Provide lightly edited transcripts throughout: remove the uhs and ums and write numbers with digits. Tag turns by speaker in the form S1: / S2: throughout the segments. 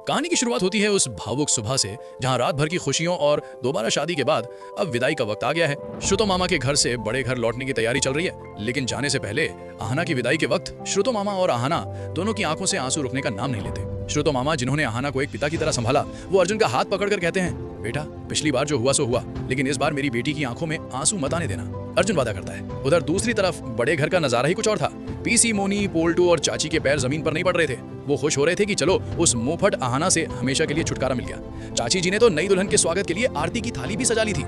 S1: कहानी की शुरुआत होती है उस भावुक सुबह से जहां रात भर की खुशियों और दोबारा शादी के बाद अब विदाई का वक्त आ गया है। श्रुतो मामा के घर से बड़े घर लौटने की तैयारी चल रही है, लेकिन जाने से पहले आहना की विदाई के वक्त श्रुतो मामा और आहना दोनों की आंखों से आंसू रुकने का नाम नहीं लेते। श्रुतो मामा, जिन्होंने आहना को एक पिता की तरह संभाला, वो अर्जुन का हाथ पकड़कर कहते हैं, बेटा पिछली बार जो हुआ सो हुआ, लेकिन इस बार मेरी बेटी की आंखों में आंसू मत आने देना। अर्जुन वादा करता है। उधर दूसरी तरफ बड़े घर का नजारा ही कुछ और था। पीसी, मोनी, पोल्टू और चाची के पैर जमीन पर नहीं पड़ रहे थे। वो खुश हो रहे थे कि चलो उस मुंहफट आहना से हमेशा के लिए छुटकारा मिल गया। चाची जी ने तो नई दुल्हन के स्वागत के लिए आरती की थाली भी सजा ली थी।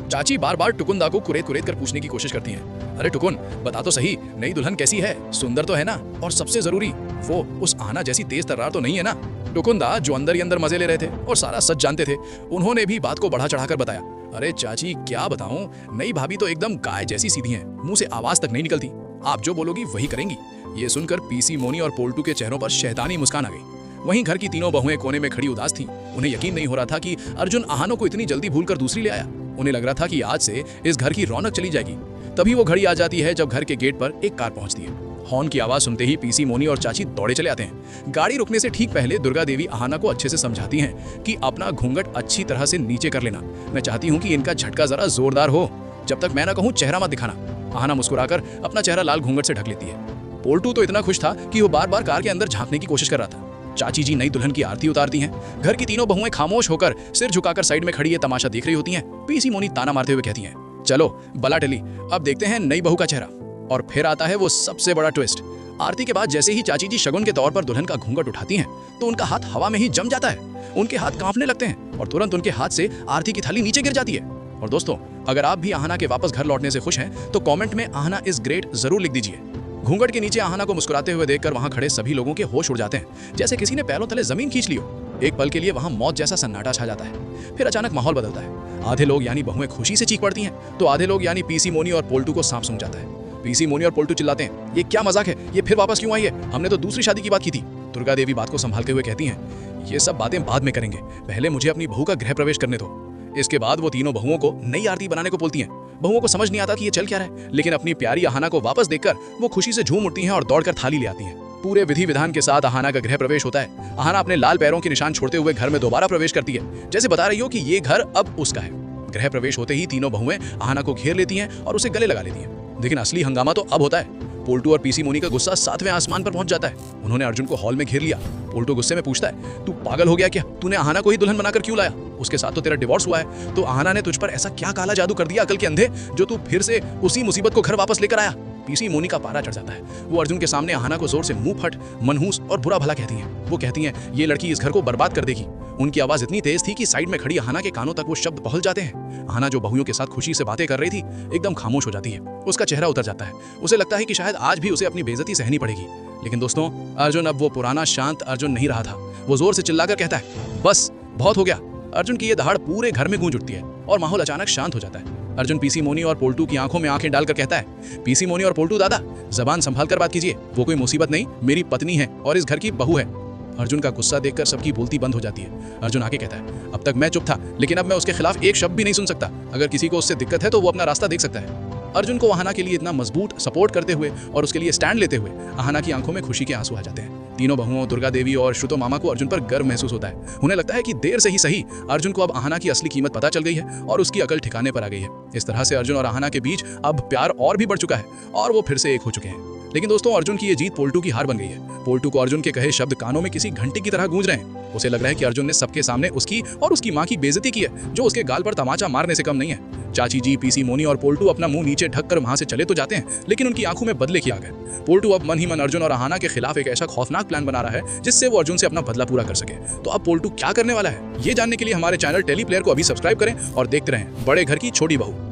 S1: चाची बार बार टुकुंदा को कुरेद कुरेद कर पूछने की कोशिश करती हैं, अरे टुकुन, बता तो सही, नई दुल्हन कैसी है, सुंदर तो है ना, और सबसे जरूरी वो उस आहना जैसी तेज तर्रार तो नहीं है ना। टुकुंदा, जो अंदर ही अंदर मजे ले रहे थे और सारा सच जानते थे, उन्होंने भी बात को बढ़ा चढ़ाकर बताया, अरे चाची क्या बताऊं, नई भाभी तो एकदम गाय जैसी सीधी हैं, मुंह से आवाज तक नहीं निकलती, आप जो बोलोगी वही करेंगी। ये सुनकर पीसी, मोनी और पोल्टू के चेहरों पर शैतानी मुस्कान आ गई। वहीं घर की तीनों बहुएं कोने में खड़ी उदास थीं। उन्हें यकीन नहीं हो रहा था कि अर्जुन आहनों को इतनी जल्दी भूलकर दूसरी ले आया। उन्हें लग रहा था कि आज से इस घर की रौनक चली जाएगी। तभी वो घड़ी आ जाती है जब घर के गेट पर एक कार पहुंचती है। हॉर्न की आवाज सुनते ही पीसी, मोनी और चाची दौड़े चले आते हैं। गाड़ी रुकने से ठीक पहले दुर्गा देवी आहना को अच्छे से समझाती हैं कि अपना घूंघट अच्छी तरह से नीचे कर लेना। मैं चाहती हूँ कि इनका झटका जरा जोरदार हो, जब तक मैं ना कहूँ चेहरा मत दिखाना। आहना मुस्कुराकर अपना चेहरा लाल घूंघट से ढक लेती है। पोल्टू तो इतना खुश था कि वो बार बार कार के अंदर झांकने की कोशिश कर रहा था। चाची जी नई दुल्हन की आरती उतारती हैं। घर की तीनों बहुएं खामोश होकर सिर झुकाकर साइड में खड़ी ये तमाशा देख रही होती हैं। पीसी, मोनी ताना मारते हुए कहती हैं, चलो बला टली, अब देखते हैं नई बहू का चेहरा। और फिर आता है वो सबसे बड़ा ट्विस्ट। आरती के बाद जैसे ही चाची जी शगुन के तौर पर दुल्हन का घूंघट उठाती हैं, तो उनका हाथ हवा में ही जम जाता है। उनके हाथ कांपने लगते हैं और तुरंत उनके हाथ से आरती की थाली नीचे गिर जाती है। और दोस्तों, अगर आप भी आहना के वापस घर लौटने से खुश हैं, तो कमेंट में आहना इज ग्रेट जरूर लिख दीजिए। घूंघट के नीचे आहना को मुस्कुराते हुए देखकर वहां खड़े सभी लोगों के होश उड़ जाते हैं, जैसे किसी ने पैरों तले जमीन खींच ली हो। एक पल के लिए वहां मौत जैसा सन्नाटा छा जाता है। फिर अचानक माहौल बदलता है। आधे लोग यानी बहुएं खुशी से चीख पड़ती हैं, तो आधे लोग यानी पीसी, मोनी और पोल्टू को सांप सूंघ जाता है। पीसी, मोनी और पोल्टू चिल्लाते हैं, ये क्या मजाक है, ये फिर वापस क्यों आई है, हमने तो दूसरी शादी की बात की थी। दुर्गा देवी बात को संभालते हुए कहती हैं, ये सब बातें बाद में करेंगे, पहले मुझे अपनी बहू का गृह प्रवेश करने दो। इसके बाद वो तीनों बहुओं को नई आरती बनाने को बोलती हैं। बहुओं को समझ नहीं आता कि ये चल क्या रहा है, लेकिन अपनी प्यारी आहना को वापस देखकर वो खुशी से झूम उठती हैं और दौड़कर थाली ले आती हैं। पूरे विधि विधान के साथ आहना का गृह प्रवेश होता है। आहना अपने लाल पैरों के निशान छोड़ते हुए घर में दोबारा प्रवेश करती है, जैसे बता रही हो कि ये घर अब उसका है। गृह प्रवेश होते ही तीनों बहुएं आहना को घेर लेती हैं और उसे गले लगा लेती हैं। लेकिन असली हंगामा तो अब होता है। पोल्टू और पीसी, मोनी का गुस्सा 7वें आसमान पर पहुंच जाता है। उन्होंने अर्जुन को हॉल में घेर लिया। पोल्टू गुस्से में पूछता है, तू पागल हो गया क्या, तूने आहना को ही दुल्हन बनाकर क्यों लाया, उसके साथ तो तेरा डिवोर्स हुआ है, तो आहना ने तुझ पर ऐसा क्या काला जादू कर दिया अकल के अंधे, जो तू फिर से उसी मुसीबत को घर वापस लेकर आया। पीसी, मोनी का पारा चढ़ जाता है। वो अर्जुन के सामने आहना को जोर से मुंह फट, मनहूस और बुरा भला कहती हैं। वो कहती हैं, ये लड़की इस घर को बर्बाद कर देगी। उनकी आवाज इतनी तेज थी कि साइड में खड़ी आहना के कानों तक वो शब्द पहुंच जाते हैं। आहना, जो बहुओं के साथ खुशी से बातें कर रही थी, एकदम खामोश हो जाती है। उसका चेहरा उतर जाता है। उसे लगता है कि शायद आज भी उसे अपनी बेइज्जती सहनी पड़ेगी। लेकिन दोस्तों, अर्जुन अब वो पुराना शांत अर्जुन नहीं रहा था। वो जोर से चिल्लाकर कहता है, बस बहुत हो गया। अर्जुन की ये दहाड़ पूरे घर में गूंज उठती है और माहौल अचानक शांत हो जाता है। अर्जुन पीसी, मोनी और पोल्टू की आंखों में आंखें डालकर कहता है, पीसी, मोनी और पोल्टू दादा, जबान संभाल कर बात कीजिए, वो कोई मुसीबत नहीं, मेरी पत्नी है और इस घर की बहू है। अर्जुन का गुस्सा देखकर सबकी बोलती बंद हो जाती है। अर्जुन आके कहता है, अब तक मैं चुप था, लेकिन अब मैं उसके खिलाफ एक शब्द भी नहीं सुन सकता। अगर किसी को उससे दिक्कत है तो वो अपना रास्ता देख सकता है। अर्जुन को आहना के लिए इतना मजबूत सपोर्ट करते हुए और उसके लिए स्टैंड लेते हुए आहना की आंखों में खुशी के आंसू आ जाते हैं। तीनों बहुओं, दुर्गा देवी और श्रुतो मामा को अर्जुन पर गर्व महसूस होता है। उन्हें लगता है कि देर से ही सही, अर्जुन को अब आहना की असली कीमत पता चल गई है और उसकी अकल ठिकाने पर आ गई है। इस तरह से अर्जुन और आहना के बीच अब प्यार और भी बढ़ चुका है और वो फिर से एक हो चुके हैं। लेकिन दोस्तों, अर्जुन की ये जीत पोल्टू की हार बन गई है। पोल्टू को अर्जुन के कहे शब्द कानों में किसी घंटे की तरह गूंज रहे हैं। उसे लग रहा है कि अर्जुन ने सबके सामने उसकी और उसकी मां की बेइज्जती की है, जो उसके गाल पर तमाचा मारने से कम नहीं है। चाची जी, पीसी, मोनी और पोल्टू अपना मुंह नीचे ढककर वहां से चले तो जाते हैं, लेकिन उनकी आंखों में बदले की आग है। पोल्टू अब मन ही मन अर्जुन और आहना के खिलाफ एक ऐसा खौफनाक प्लान बना रहा है जिससे वो अर्जुन से अपना बदला पूरा कर सके। तो अब पोल्टू क्या करने वाला है, ये जानने के लिए हमारे चैनल टेली प्लेयर को अभी सब्सक्राइब करें और देखते रहें बड़े घर की छोटी बहू।